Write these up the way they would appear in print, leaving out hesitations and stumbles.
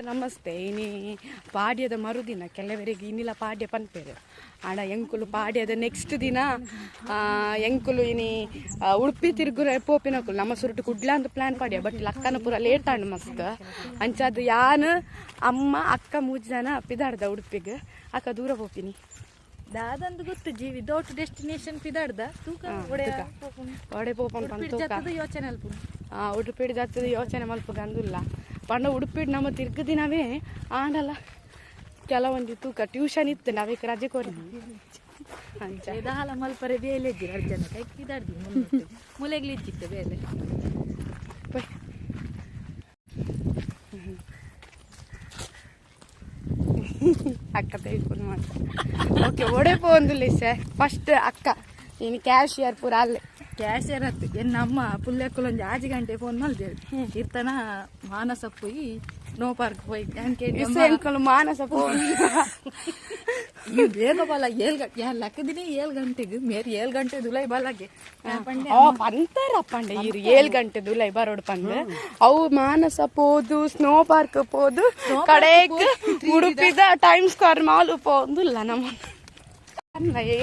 ನಮಸ್ತೆ ಇನಿ ಪಾಡ್ಯದ ಮರುದಿನ ಕೆಲವರಿಗೆ ಇನ್ನಿಲ್ಲ ಪಾಡ್ಯ ಪನ್ಪೇರು ಆಂಡ ಎಂಕುಲು ಪಾಡ್ಯದ ನೆಕ್ಸ್ಟ್ ದಿನ ಎಂಕುಲು ಇನಿ ಉಡುಪಿ ತಿರುಗುರ ಪೋಪಿನಕುಲು ನಮ್ಮ ಸುರುಟು ಕುಡ್ಲ ಅಂತ ಪ್ಲಾನ್ ಪಾಡ್ಯ ಬಟ್ ಅಕ್ಕನ ಪೂರ ಲೇಟ್ ಆಂಡ್ ಮಸ್ತ್ ಅಂಚಾದ ಯಾನ್ ಅಮ್ಮ ಅಕ್ಕ 3 ಜನ ಪಿದಾಡ್ದ ಉಡುಪಿಗೆ ಅಕ್ಕ ದೂರ ಪೋಪಿನಿ ದಾದಂದು ಗೊತ್ತು ಜೀವಿ ದೊಡ್ಡ ಡೆಸ್ಟಿನೇಷನ್ ಪಿದಾಡ್ದ ಒಡೆ ಪೋಪನ್ ಯೋಚನೆ ಅಲ್ಪ ಉಡುಪಿ ಜಾತದ ಯೋಚನೆ ಮಲ್ಪಗ ಅಂದಿಲ್ಲ ಪಂಡ ಉಡುಪಿಡ್ ನಮ್ಮ ತಿರ್ಗ ದಿನವೇ ಆಂಡಲ್ಲ ಕೆಲವೊಂದು ತೂಕ ಟ್ಯೂಷನ್ ಇತ್ತು ನಾವೇ ರಜೆ ಕೊಡಿ ದಾಲ ಮಲ್ಪರೆ ಬೇಲೆ ಇದ್ದೀರ ಅರ್ಜನ ಕೈ ಕಿದಾಡ್ದಿ ಮುಲೆಗ್ಲಿಚ್ಚಿತ್ತೆ ಬೇಲೆ ಅಕ್ಕ ತೆಗೆದುಕೊಂಡು ಮಾಡ್ತಾರೆ ಓಕೆ ಒಡೆಪೋ ಒಂದಿಲ್ಲ ಸರ್ ಫಸ್ಟ್ ಅಕ್ಕ ಇನ್ನು ಕ್ಯಾಶಿಯರ್ ಪೂರ ಅಲ್ಲೇ ಕ್ಯಾಶಿಯರ್ ಹತ್ತು ಎನ್ನಮ್ಮ ಪುಲ್ಲೆಕ್ಕಲೊಂದು 6 ಗಂಟೆ ಫೋನ್ ಮಲ್ದೇಳಿ ಇರ್ತಾನ ಮಾನಸ ಪೋಯಿ ನೋ ಪಾರ್ಕ್ ಪೋಯಿ ಅಂಕಲ್ ಮಾನಸ ಪೋಯಿ ಬೇಗ ಬಲ 7 ಗಂಟೆ ಲೆಕ್ಕದಿನಿ 7 ಗಂಟೆಗೆ ಮೇರೆ 7 ಗಂಟೆ ದುಲೈ ಬಲಗೆ ಪಂತಾರ ಪಂಡೆ ಇರು 7 ಗಂಟೆ ದುಲೈ ಬರೋಡು ಪಂದು ಅವು ಮಾನಸ ಪೋದು ಸ್ನೋ ಪಾರ್ಕ್ ಪೋದು ಕಡೆಗೆ ಉಡುಪಿದ ಟೈಮ್ ಸ್ಕ್ವೇರ್ ಮಾಲ್ ಪೋದಿಲ್ಲ ನಮ್ಮ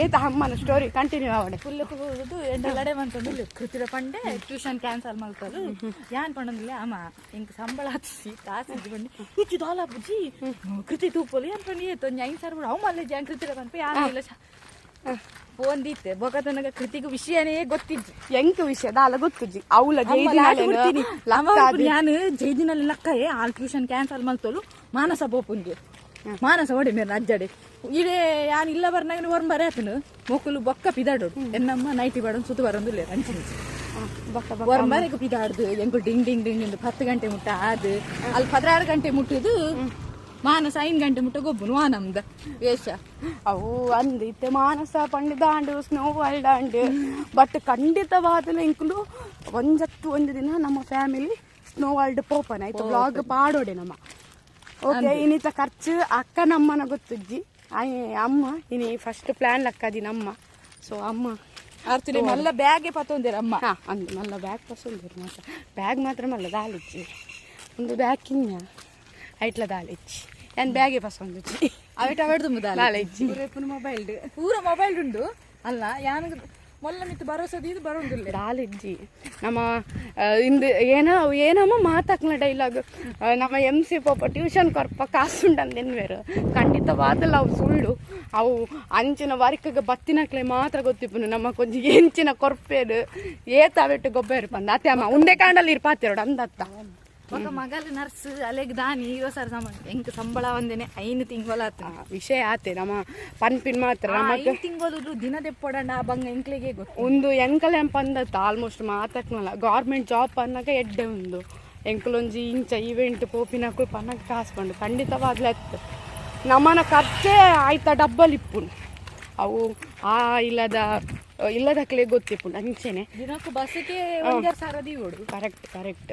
ಏತ ಅಮ್ಮನ ಸ್ಟೋರಿ ಕಂಟಿನ್ಯೂ ಆವಡೆ ಫುಲ್ ಹೋಗುದು ಎಂಟಲ್ಲಡೆ ಬಂತಂದು ಕೃತಿರ ಪಂಡೆ ಟ್ಯೂಷನ್ ಕ್ಯಾನ್ಸಲ್ ಮಾಡ್ತಾರೆ ಯಾನ್ ಪಂಡಿಲ್ಲ ಅಮ್ಮ ಇಂಕ ಸಂಬಳ ಹಚ್ಚಿ ತಾಸಿದ್ದು ಬಂದು ಇಚ್ಚು ದಾಲ ಬುಜ್ಜಿ ಕೃತಿ ತೂಪೋಲಿ ಅಂತ ಏತೊಂದು 5 ಸಾವಿರ ಅವು ಮಲ್ಲೆ ಜಾನ್ ಕೃತಿರ ಬಂದು ಯಾರು ಇಲ್ಲ ಫೋನ್ ದೀತೆ ಬೊಗತನಗ ಕೃತಿಗೂ ವಿಷಯನೇ ಗೊತ್ತಿದ್ದು ಎಂಕ ವಿಷಯ ದಾಲ ಗೊತ್ತಿಜ್ಜಿ ಅವಳ ನಾನು ಜೈದಿನಲ್ಲಿ ಲಕ್ಕಯೇ ಆ ಟ್ಯೂಷನ್ ಕ್ಯಾನ್ಸಲ್ ಮಾಡ್ತೋಲು ಮಾನಸ ಬೋಪುನ್ಗೆ ಮಾನಸ ಹೊಡಿ ಮೇರೆ ಅಜ್ಜಡೆ ಇಡೇ ಯಾನ್ ಇಲ್ಲ ಬರ್ನಾಗ ಬರೇ ಆತನು ಮೊಕ್ಕಲು ಬೊಕ್ಕ ಪಿದಾಡೋಡು ಎನ್ನಮ್ಮ ನೈಟಿ ಬಾಡೋದು ಸುತ್ತು ಬರೋದಿಲ್ಲ ಅಂಚಿನ ಹೊರಮರೆಗೆ ಪಿದಾಡ್ದು ಎಂಕು ಡಿಂಗ್ ಡಿಂಗ್ ಡಿಂಗ್ ಎಂದು 10 ಗಂಟೆ ಮುಟ್ಟ ಆದು ಅಲ್ಲಿ 16 ಗಂಟೆ ಮುಟ್ಟುದು ಮಾನಸ 5 ಗಂಟೆ ಮುಟ್ಟ ಗೊಬ್ಬನು ನಮ್ದ ವೇಷ ಅವು ಅಂದಿತ್ತೆ ಮಾನಸ ಪಂಡಿದಾಂಡು ಸ್ನೋ ವರ್ಲ್ಡ್ ಆಂಡು ಬಟ್ ಖಂಡಿತವಾದ ಇಂಕುಲು ಒಂದು ದಿನ ನಮ್ಮ ಫ್ಯಾಮಿಲಿ ಸ್ನೋ ವರ್ಲ್ಡ್ ಪೋಪನ್ ಆಯ್ತು ಬ್ಲಾಗ್ ಪಾಡೋಡೆ ನಮ್ಮ ಓಕೆ ಇನ್ನಿತ ಖರ್ಚು ಅಕ್ಕ ನಮ್ಮನ ಗೊತ್ತಿಜ್ಜಿ ಅಮ್ಮ ಇನಿ ಫಸ್ಟ್ ಪ್ಲಾನ್ ಲಕ್ಕದಿ ನಮ್ಮ ಸೊ ಅಮ್ಮ ಆರ್ತಿನಿ ಮಲ್ಲ ಬ್ಯಾಗೆ ಪತ್ತೊಂದಿರ ಅಮ್ಮ ಅಂದು ಮಲ್ಲ ಬ್ಯಾಗ್ ಪಸೊಂದಿರು ಮಾತ್ರ ಬ್ಯಾಗ್ ಮಾತ್ರ ಮಲ್ಲ ದಾಲಿಜ್ಜಿ ಒಂದು ಬ್ಯಾಗ್ ಕಿನ್ನ ಐಟ್ಲ ದಾಲಿಜ್ಜಿ ಏನು ಬ್ಯಾಗೆ ಪಸೊಂದಿಜ್ಜಿ ಅವಿಟ ಅವಡ್ದು ದಾಲಿಜ್ಜಿ ಪೂರ ಮೊಬೈಲ್ ಉಂಡು ಅಲ್ಲ ಯಾನ ಮೊಲ್ಲ ಮಿತ್ತು ಭರೋಸದ ಇದು ಬರೋದಿಲ್ಲ ದಾಲಿಜ್ಜಿ ನಮ್ಮ ಇಂದು ಏನಮ್ಮ ಮಾತಾಕ್ನ ಡೈಲಾಗ್ ನಮ್ಮ MC ಪಾಪ ಟ್ಯೂಷನ್ ಕೊರ್ಪ ಕಾಸುಂಡಂದೆನ್ವೇರು ಖಂಡಿತವಾದಲ್ಲ ಅವು ಸುಳ್ಳು ಅವು ಅಂಚಿನ ವರ್ಕಗೆ ಬತ್ತಿನಕ್ಲೆ ಮಾತ್ರ ಗೊತ್ತಿಪ್ಪನು ನಮ್ಮ ಕೊಂಚ ಎಂಚಿನ ಕೊರ್ಪೇರು ಏತಾವೆಟ್ಟು ಗೊಬ್ಬ ಇರ್ಪಂದ ಅತ್ತೆ ಅಮ್ಮ ಉಂಡೆ ಕಾಂಡಲ್ಲಿ ಇರ್ಪಾತಿರೋಡು ಅಂದತ್ತ ఒక మగలు నర్సు అలాగే దాని ఈరోసారి ఇంక సంబಳ ಒಂದೇನೆ 5 ತಿಂಗಳು ವಿಷಯ ಆತೆ ನಮ್ಮ ಪನ್ಪಿನ್ ಮಾತ್ರ 5 ತಿಂಗಳು ದಿನ ದೆಪ್ಪೊಡಂಡ ಆ ಬಂಗ ಎಂಕ್ಲೆಗೆ ಗೊತ್ತು ಒಂದು ಎಂಕಲ್ ಎಂಪಂದತ್ತ ಆಲ್ಮೋಸ್ಟ್ ಮಾತಾಕ್ನಲ್ಲ ಗೌರ್ಮೆಂಟ್ ಜಾಬ್ ಪನ್ನಕ ಎಡ್ಡೆ ಒಂದು ಎಂಕಲೊಂಜಿ ಇಂಚ ಈವೆಂಟ್ ಪೋಪಿನಕ್ಕೂ ಪನ್ನಕ ಕಾಸ್ಕೊಂಡು ಖಂಡಿತವಾಗ್ಲತ್ತು ನಮ್ಮನ ಖರ್ಚೇ ಆಯ್ತಾ ಡಬ್ಬಲ್ ಇಪ್ಪುನು ಅವು ಇಲ್ಲದಕ್ಲೆ ಗೊತ್ತಿಪ್ಪುಂಡು ಅಂಚೆನೆ ದಿನಕ್ಕೂ ಬಸ್ಸಿಗೆ 1,000 ದೀವೋಡು ಕರೆಕ್ಟ್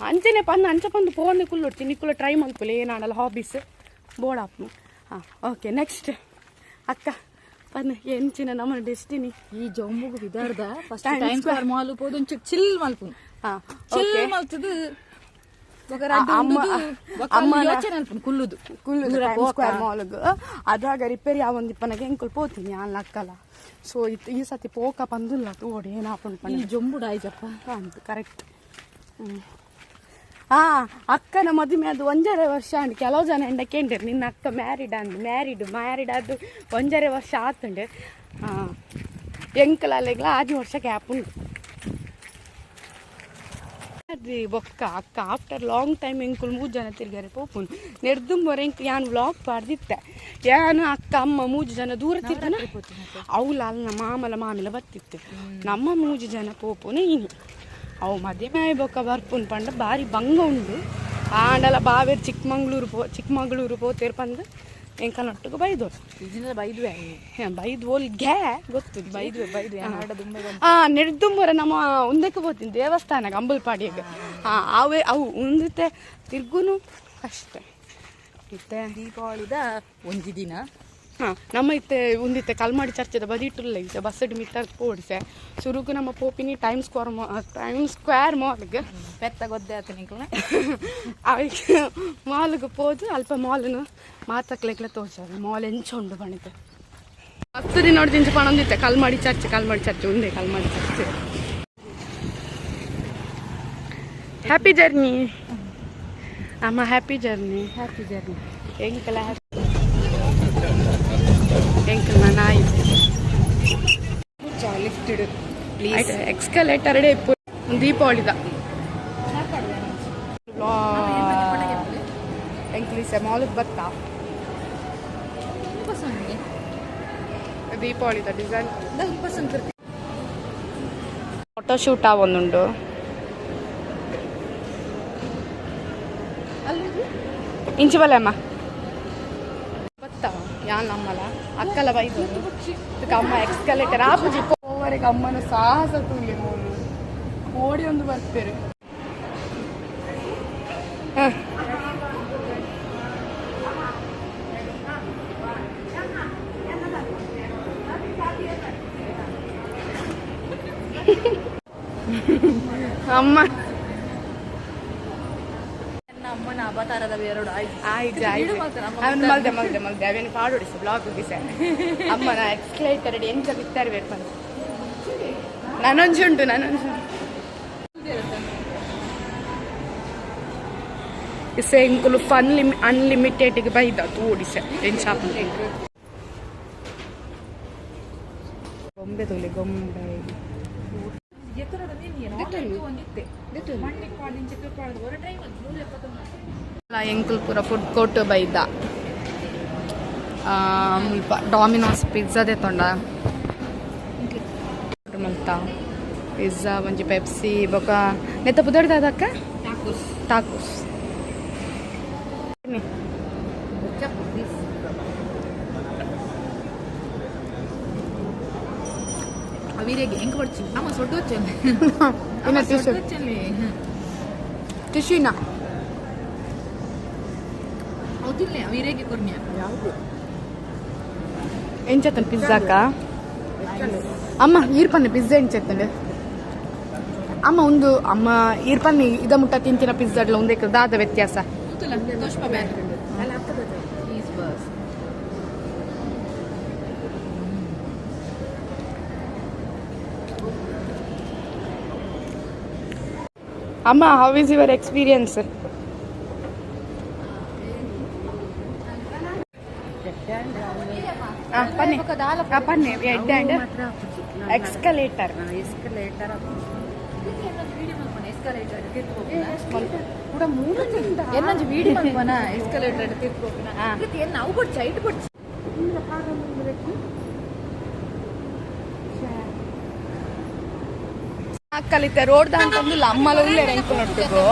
ಅಂಚೆನೆ ಅಂಚಪಂದು ಫೋನ್ ಕುಲ್ಲೊಡ್ತಿ ನಿಕ್ಕುಲ ಟ್ರೈ ಮಲ್ಪುಲೆ ಏನಾಡಲ್ಲ ಹಾಬೀಸ್ ಬೋಡಾಪ್ನು ಓಕೆ ನೆಕ್ಸ್ಟ್ ಅಕ್ಕ ಪನ್ನ ಎಂಚಿನ ನಮ್ಮ ಡೆಸ್ಟಿನಿ ಈ ಜಂಬುಗು ಬಿದಾರ್ದ ಫಸ್ಟ್ ಟೈಮ್ ಸ್ಕ್ವೇರ್ ಮಾಲ್ ಪೋದು ಚಿಲ್ ಮಲ್ಪುನು ಚಿಲ್ ಮಲ್ತದು ಸ್ಕ್ವೇರ್ ಮಾಲ್ಗ್ ಅದಾಗ ರಿಪೇರಿ ಆವೊಂದಿಪ್ಪನಗೆ ಎಂಕುಲ್ ಪೋತೀನಿ ಅಲ್ಲ ಅಕ್ಕಲ್ಲ ಸೊ ಈ ಸತಿ ಪೋಕ ಪಂದಿಲ್ಲ ತೋಡಿ ಏನಾಪುಂಡು ಜಂಬುಡ ಆಯ್ತಪ್ಪ ಅಂತ ಕರೆಕ್ಟ್ ಅಕ್ಕನ ಮದುವೆ ಅದು 1.5 ವರ್ಷ ಅಂಡ್ ಕೆಲವು ಜನ ಎಂಡ ಕೇಂದ್ರ ನಿನ್ನ ಅಕ್ಕ ಮ್ಯಾರಿಡ್ ಅದು 1.5 ವರ್ಷ ಆತುಂಡು ಎಂಕಲಲ್ಲ 6 ವರ್ಷ ಗ್ಯಾಪ್ ಉಂಟು అది బొక్క అక్క ఆఫ్టర్ లాంగ్ టైం ఇంకులు 3 జನ తిరిగారు పోపును నెర్దుంబొర ఇంక యాన్ వ్లాగ్ పాడిದ್ದೆ ಯಾನು ಅಕ್ಕ ಅಮ್ಮ 3 ಜನ ದೂರ ತಿರ್ತಾನ ಅವಳ ಅಲ್ಲ ಮಾಮಲ ಬರ್ತಿತ್ತು ನಮ್ಮ 3 ಜನ ಪೋಪುನೆ ಇನಿ ಅವು ಮದುವೆ ಬೊಕ್ಕ ಬರ್ಪುನ್ ಪಂಡ ಬಾರಿ ಬಂಗ ಉಂಡು ಆಂಡಲ ಬಾವೇರು ಚಿಕ್ಕಮಗಳೂರು ಪೋತೇರು ಪಂದು ಎಂಕನೊಟ್ಟಿಗೆ ಬೈದೋರು ಬೈದು ಓಲ್ಗೆ ಗೊತ್ತು ಬೈದ್ವೆ ನೆಡ್ದುಂಬರ ನಮ್ಮ ಉಂದಕ್ಕೆ ಹೋಗ್ತೀನಿ ದೇವಸ್ಥಾನಕ್ಕೆ ಅಂಬಲ್ಪಾಡಿಗೆ ಅವು ಉಂದಿತ್ತೆ ತಿರ್ಗುನು ಅಷ್ಟೇ ಮತ್ತೆ ದೀಪಾವಳಿದ 1 ದಿನ ಹಾಂ ನಮ್ಮ ಇತ್ತೆ ಒಂದಿತ್ತೆ ಕಲ್ಮಾಡಿ ಚರ್ಚದ ಬದಿಟ್ಟುಲ್ಲ ಇತ್ತೆ ಬಸ್ ಮಿತ್ತರ್ ಪೋಡಿಸೆ ಸುರುಗು ನಮ್ಮ ಪೋಪಿನಿ ಟೈಮ್ ಸ್ಕ್ವೇರ್ ಮಾಲ್ಗೆ ಪೆತ್ತ ಗೊದ್ದೆ ಆತ ನಿಂಕಲ ಅವಕ್ಕೆ ಮಾಲ್ಗೆ ಹೋದು ಅಲ್ಪ ಮಾಲ್ನು ಮಾತಕ್ಲೆಗ್ಲ ತೋರ್ಸೋದು ಮಾಲ್ ಎಂಚ ಉಂಡು ಬಣಿತೆ ಹತ್ತು ನೋಡಿ ತಿಂಚು ಪಣೊಂದಿತ್ತೆ ಕಲ್ಮಾಡಿ ಚರ್ಚೆ ಒಂದೇ ಕಲ್ಮಾಡಿ ಚರ್ಚೆ ಹ್ಯಾಪಿ ಜರ್ನಿ ಅಮ್ಮ ಹ್ಯಾಪಿ ಜರ್ನಿ ಎಂಕಲ ಎಂಕಲ್ ನಾನು ಆಯ್ತು ಲಿಫ್ಟೆಡ್ ಆಯ್ತು ಎಕ್ಸ್ಕಲೇಟರ್ ಡೇ ದೀಪಾವಳಿದ ಎಂಕ್ಲಿಸೆ ಮಾಲಿಗೆ ಬತ್ತಾ ದೀಪಾವಳಿದ ಡಿಸೈನ್ ಫೋಟೋಶೂಟ್ ಒಂದುಂಡು ಇಂಚು ಬಲೆ ಅಮ್ಮ ಬತ್ತಾ ಯಾನ್ ನಮ್ಮಲ್ಲ ಅಕ್ಕಲ ಬೈದು ಅಮ್ಮ ಎಕ್ಸ್ಕಲೇಟರ್ ಆಪುಜಿ ಓವರೆಗೆ ಅಮ್ಮನ ಸಾಹಸ ತುಳಿ ಓಡಿ ಒಂದು ಬರ್ತೀರಿ ಅಮ್ಮ ಅಮ್ಮನ ಅವತಾರದ ಎರಡು ಮಲ್ದೆ ಅವೇನು ಪಾಡೋಡಿಸಿ ಬ್ಲಾಗ್ ಬಿಸೆ ಅಮ್ಮನ ಎಕ್ಸ್ಕಲೇಟರ್ ಎಂಚ ಬಿತ್ತಾರೆ ಬೇಕು ಅಂತ ನಾನೊಂಜುಂಟು ಇಸೆ ಇಂಕುಲು ಫನ್ ಅನ್ಲಿಮಿಟೆಡ್ಗೆ ಬೈದ ತೋಡಿಸೆ ಎಂಚಾಪ ಗೊಂಬೆ ತೊಲೆ ಗೊಂಬೆ ಎಂಕುಲ್ ಪೂರ ಫುಡ್ ಕೋರ್ಟ್ ಬೈದ ಡಾಮಿನೋಸ್ ಪಿಜ್ಜಾದೇ ತೊಂಡ ಮಲ್ತ ಪಿಜ್ಜಾ ಒಂಜಿ ಪೆಪ್ಸಿ ಬೊಕ ನೆತ್ತ ಪುದರ್ದ ಅದಕ್ಕ ಟಾಕೋಸ್ ಅವಿರೇಗೆ ಹೆಂಗೆ ಬರ್ಚಿ ಅಮ್ಮ ಸೊಟ್ಟು వచ్చండి ಇನ್ನ ಟಿಶ್ಯೂನಾ ಹೌದಿಲ್ಲ ಅವಿರೇಗೆ ಕೊರ್ನ್ಯಾ ಯಾವುದು ಎಂಚತ್ತನ್ ಪಿಜ್ಜಾಕ ಅಮ್ಮ ಈರ್ಪನ್ನೆ ಪಿಜ್ಜಾ ಎಂಚತ್ತಂಡೆ ಅಮ್ಮ ಒಂದು ಅಮ್ಮ ಈರ್ಪನ್ನೆ ಇದ ಮುಟ್ಟ ತಿಂತಿನ ಪಿಜ್ಜಾಡ್ಲ ಒಂದೇ ದಾದ ವ್ಯತ್ಯಾಸ ಅಮ್ಮ ಹೌ ಇಸ್ ಯುವರ್ ಎಕ್ಸ್ಪೀರಿಯನ್ಸ್ ಪನ್ನೆ ಎಡ್ ಆ್ಯಂಡ್ ಎಕ್ಸ್ಕಲೇಟರ್ ಎನ್ನೊಂದು ವೀಡಿಯೋ ಮಲ್ಪನ ಎಸ್ಕಲೇಟರ್ ತಿರ್ಕೋಪಿನ ಎನ್ನ ಅವು ಕೊಡ್ಚ ಇಟ್ಟು ಕೊಡ್ಚ ಕಲಿತೆ ರೋಡ್ ದಾಂತಂದು ಅಮ್ಮಲ ಉಳ್ಳೇ ರೆಂಕು ನೋಡ್ತಿದ್ರು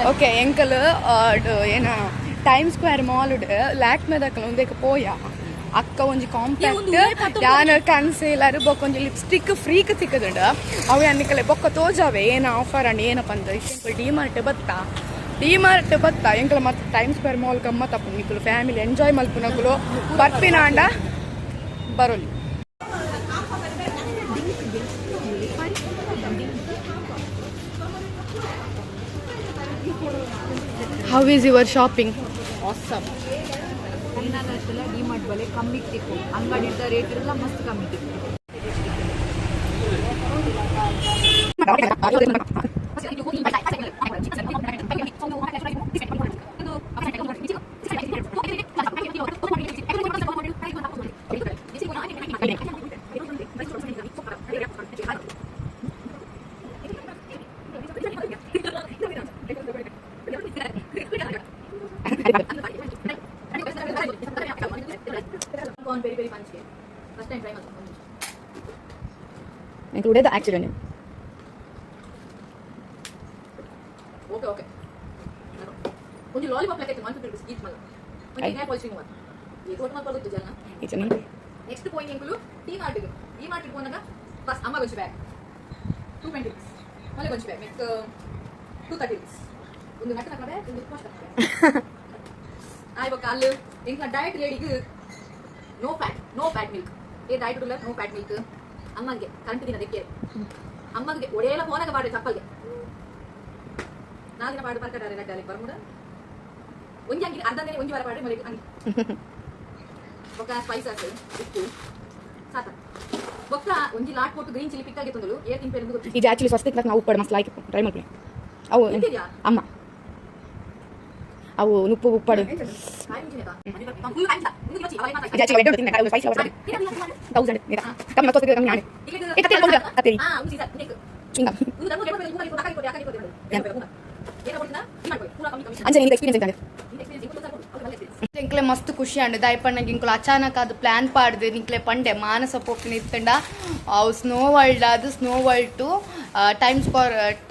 ಓಕೆ ಎಂಕಲ್ ಏನ ಟೈಮ್ ಸ್ಕ್ವೇರ್ ಮಾಲ್ ಲ್ಯಾಕ್ಮೆ ದಕ್ಕಲ ಒಂದೇಕ ಪೋಯ ಅಕ್ಕ ಒಂಜಿ ಕಾಂಪ್ಯಾಕ್ಟ್ ಯಾನ್ ಕನ್ಸೀಲರ್ ಬೊಕ್ಕ ಒಂಜಿ ಲಿಪ್ಸ್ಟಿಕ್ ಫ್ರೀಕ್ ಸಿಕ್ಕದುಂಡ ಅವು ಅನ್ನಿಕಲೆ ಬೊಕ್ಕ ತೋಜಾವೆ ಏನ ಆಫರ್ ಅಂಡ್ ಏನಪ್ಪ ಅಂದ್ರೆ ಡಿಮಾರ್ಟ್ ಬತ್ತ ಎಂಕಲ ಮತ್ತೆ ಟೈಮ್ ಸ್ಕ್ವೇರ್ ಮಾಲ್ ಗಮ್ಮತ್ತಪ್ಪ ನಿಕ್ಕಲು ಫ್ಯಾಮಿಲಿ ಎಂಜಾಯ್ ಮಲ್ಪುನಕುಲು ಬರ್ಪಿನ ಅಂಡ ಬರೋಲಿ how is your shopping awesome ಏನಾಗತ್ತಲ್ಲ ಡಿಮಾರ್ಟ್ ಬಲೆ ಕಮ್ಮಿ ತಿಕ್ಕು ಅಂಗಡಿಯಿಂದ ರೇಟ್ ಇರಲ್ಲ ಮಸ್ತ್ ಕಮ್ಮಿ ತಿಕ್ಕು included the accident. Okay. ಒಂದು ಲಾಲಿಪಾಪ್ ಲೆಕ್ಕ 150 ರೂಪಾಯಿ ಈಚ್ ಮಲ್ಲ ಒಂದು ನ್ಯಾ ಪಾಲಿಶಿಂಗ್ ಮಾತ್ರ ಈ ಟೋಟಲ್ ಮಾತ್ರ ಬರುತ್ತೆ ಜನ it's an ನೆಕ್ಸ್ಟ್ ಪಾಯಿಂಟ್ ಎಂಕುಲು ಡಿ ಮಾರ್ಟ್ ಹೋದಾಗ ಫಸ್ಟ್ ಅಮ್ಮ ಗೊಂಚು ಬ್ಯಾಗ್ 220 ರೂಪೀಸ್ ಮಲೆ ಗೊಂಚು ಬ್ಯಾಗ್ ಮೆಕ್ 230 ರೂಪೀಸ್ ಒಂದು ಗಂಟೆ ಕಡೆ ಒಂದು ಉಪವಾಸ ಆಯ್ತು ಅಲ್ಲು ಇಂಕ ಡಯಟ್ ಲೇಡಿಗೆ ನೋ ಫ್ಯಾಟ್ ಮಿಲ್ಕ್ ಏ ಡಯಟ್ ಉಲ್ಲ ನೋ ಫ್ಯಾಟ್ ಮಿಲ್ಕ್ ಅಮ್ಮಂಗೆ ಕಂಟು ದಿನ ದೆಕ್ಕೆ ಅಮ್ಮಂಗೆ ಒಡೆಯಲ ಫೋನಗ ಬಾಡಿ ಚಪ್ಪಲ್ಗೆ ನಾದಿನ ಬಾಡು ಬರ್ಕಟಾರೆ ಗಡ್ಡಲ್ಲಿ ಬರ್ಮುಡ ಒಂಜಿ ಅಂಗಿ ಅರ್ಧಂದೇ ಒಂಜಿ ವಾರ ಬಾಡಿ ಮರಿ ಅಂಗಿ ఒక ಸ್ಪೈಸಸ್ ಉಪ್ಪು ಸಾತ ಒಕ್ಕ ಒಂಜಿ ಲಾಟ್ ಕೊಟ್ಟು ಗ್ರೀನ್ ಚಿಲ್ಲಿ ಪಿಕ್ಕಾಗೆ ತಂದಳು ಏ ತಿಂಪೇರು ಎಂದು ಇದು ಆಕ್ಚುಲಿ ಸ್ವಸ್ತಿಕ್ ನಾವು ಉಪ್ಪು ಮಸ್ತ್ ಲಾಯ್ಕ್ ಟ್ರೈ ಮಾಡ್ತೀನಿ ಅವು ಅಮ್ಮ ಅವು ಉಪ್ಪು ಉಪ್ಪಾಡು ಇದು ಆಕ್ಚುಲಿ ವೆಡ್ ತಿನ್ನ ಕಾಳು ಸ್ಪೈಸ್ ಲವರ್ 1000 ನೀರಾ ಕಮ್ಮ ತೋಸ್ತಿಗೆ ಕಮ್ಮಿ ಆನೆ ಏಕತೆ ಕೊಂಡ ಕತೆ ಹಿಂಗ ಅಂಜನೆ ಇಂದ ಎಕ್ಸ್ಪೀರಿಯನ್ಸ್ ಇದ್ದಾನೆ ಇಂಕ್ಲೆ ಮಸ್ತ್ ಖುಷಿ ಅಂಡ್ ದಾಯ್ಪಣ್ಣಗೆ ಇಂಕ್ಲು ಅಚಾನಕ್ ಅದು ಪ್ಲಾನ್ ಪಾಡ್ದು ನಿಂಕ್ಲೆ ಪಂಡೆ ಮಾನಸ ಪೋಪಿನ ಇತ್ತಂಡ ಅವು ಸ್ನೋ ವರ್ಲ್ಡ್ ಅದು snow world to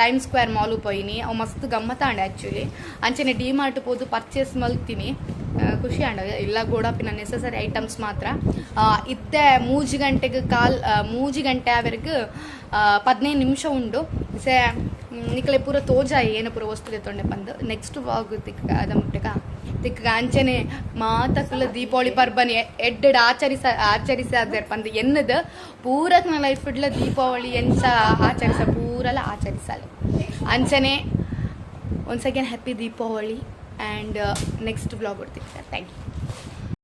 Time Square mall ಪೋಯಿನಿ ಅವು ಮಸ್ತ್ ಗಮ್ಮತ್ತ ಅಂಡೆ ಆ್ಯಕ್ಚುಲಿ ಅಂಚನೆ ಡಿ ಮಾರ್ಟ್ ಹೋದು ಪರ್ಚೇಸ್ ಮಲ್ತೀನಿ ಖುಷಿ ಅಂಡ ಇಲ್ಲ ಗೋಡಪಿನ ನೆಸಸರಿ ಐಟಮ್ಸ್ ಮಾತ್ರ ಇತ್ತೆ ಮೂಜಿ ಗಂಟೆ ಅವರೆಗೆ 15 ನಿಮಿಷ ಉಂಡು ಸೆ ನಿಕ್ಲೆ ಪೂರ ತೋಜಾಯಿ ಏನು ಪೂರ ವಸ್ತು ತೊಂಡೆ ಬಂದು ನೆಕ್ಸ್ಟ್ ವಾಗ್ ತಿಕ್ಕ ಅದ ಮುಟ್ಟಕ ತಿಕ್ಕ ಅಂಚನೆ ಮಾತಕ್ಕಲ್ಲ ದೀಪಾವಳಿ ಪರ್ಬನಿ ಎಡ್ಡೆಡ್ ಆಚರಿಸಾದ್ರೆ ಬಂದು ಎನ್ನದು ಪೂರಕ್ನ ಲೈಫ್ ಇಡ್ಲ ದೀಪಾವಳಿ ಎಂಚ ಪೂರಲ್ಲ ಆಚರಿಸಲ್ಲ ಅಂಚನೆ once again happy Deepavali and next vlog ಕೊಡ್ತೀನಿ ಥ್ಯಾಂಕ್ ಯು.